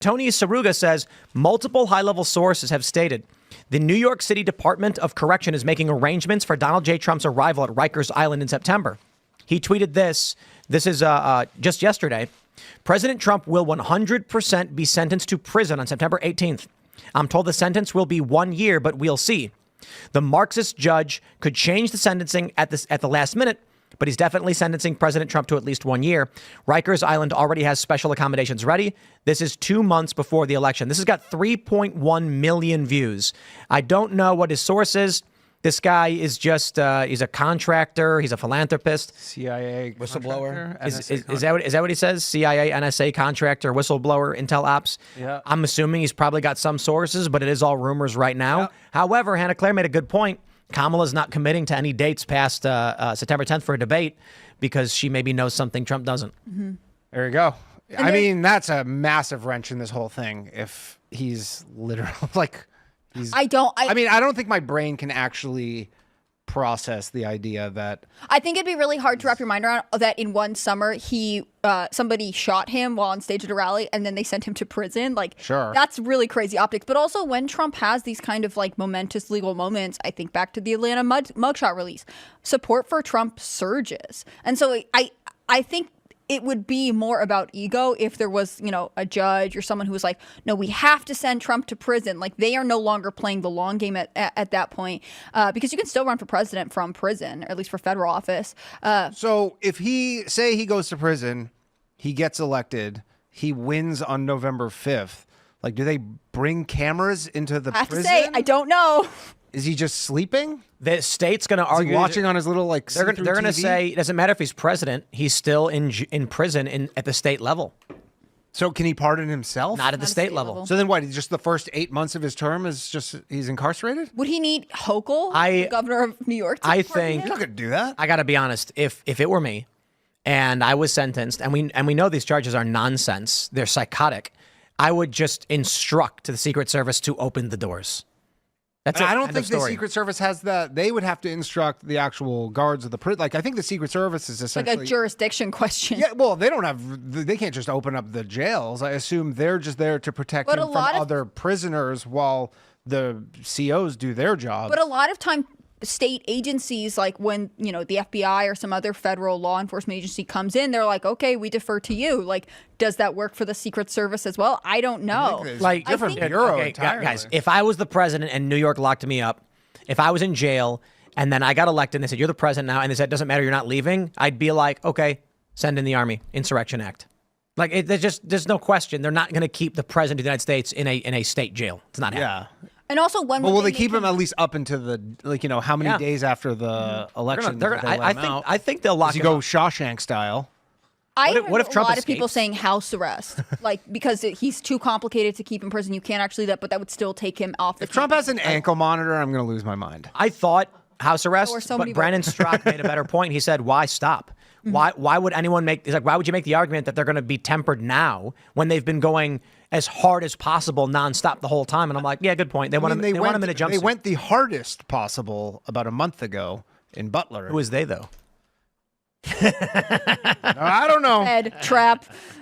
Tony Saruga says multiple high-level sources have stated the New York City Department of Correction is making arrangements for Donald J. Trump's arrival at Rikers Island in September. He tweeted this. This is just yesterday. President Trump will 100% be sentenced to prison on September 18th. I'm told the sentence will be 1 year, but we'll see. The Marxist judge could change the sentencing at the last minute, but he's definitely sentencing President Trump to at least 1 year. Rikers Island already has special accommodations ready. This is 2 months before the election. This has got 3.1 million views. I don't know what his source is. This guy is just, he's a contractor. He's a philanthropist. CIA whistleblower. Is that what he says? CIA, NSA contractor, whistleblower, intel ops. Yeah. I'm assuming he's probably got some sources, but it is all rumors right now. Yeah. However, Hannah Claire made a good point. Kamala's not committing to any dates past September 10th for a debate because she maybe knows something Trump doesn't. Mm-hmm. There you go. I mean, that's a massive wrench in this whole thing. If he's literally like... I don't think my brain can actually process the idea that... I think it'd be really hard to wrap your mind around that in one summer, somebody shot him while on stage at a rally and then they sent him to prison. Like, sure, that's really crazy optics. But also when Trump has these kind of like momentous legal moments, I think back to the Atlanta mugshot release, support for Trump surges. And so I think it would be more about ego if there was, a judge or someone who was like, no, we have to send Trump to prison. Like, they are no longer playing the long game at that point, because you can still run for president from prison, or at least for federal office. So if he goes to prison, he gets elected, he wins on November 5th. Like, do they bring cameras into the prison? I have to say, I don't know. Is he just sleeping? The state's going to argue. Watching on his little They're going to say it doesn't matter if he's president. He's still in prison at the state level. So can he pardon himself? Not at the state level. So then what? Just the first 8 months of his term is just he's incarcerated? Would he need Hochul, the governor of New York? I think he's not going to do that. I got to be honest. If it were me, and I was sentenced, and we know these charges are nonsense, they're psychotic, I would just instruct the Secret Service to open the doors. That's it. I don't think the Secret Service has that. They would have to instruct the actual guards of the prison. Like, I think the Secret Service is essentially like a jurisdiction question. Yeah, well, they can't just open up the jails. I assume they're just there to protect him from other prisoners while the COs do their job. But a lot of time, state agencies, like when, the FBI or some other federal law enforcement agency comes in, they're like, okay, we defer to you. Like, does that work for the Secret Service as well? I don't know. Like, different bureau entirely. Guys, if I was the president and New York locked me up, if I was in jail and then I got elected and they said, you're the president now, and they said, it doesn't matter, you're not leaving, I'd be like, okay, send in the Army, Insurrection Act. Like, there's no question. They're not going to keep the president of the United States in a state jail. It's not happening. Yeah. And also, will they keep him at least up into the how many days after the election? I think they'll lock him up. Go up. Shawshank style. What if Trump a lot escapes? of people saying house arrest, like because he's too complicated to keep in prison. You can't actually do that, but that would still take him off. If Trump has an ankle monitor, I'm going to lose my mind. I thought house arrest, but Brandon Strzok made a better point. He said, "Why stop? Why would anyone make? He's like, why would you make the argument that they're going to be tempered now when they've been going as hard as possible nonstop the whole time?" And I'm like, yeah, good point. They want him in a jumpsuit. They went the hardest possible about a month ago in Butler. Who is they though? I don't know. Head trap.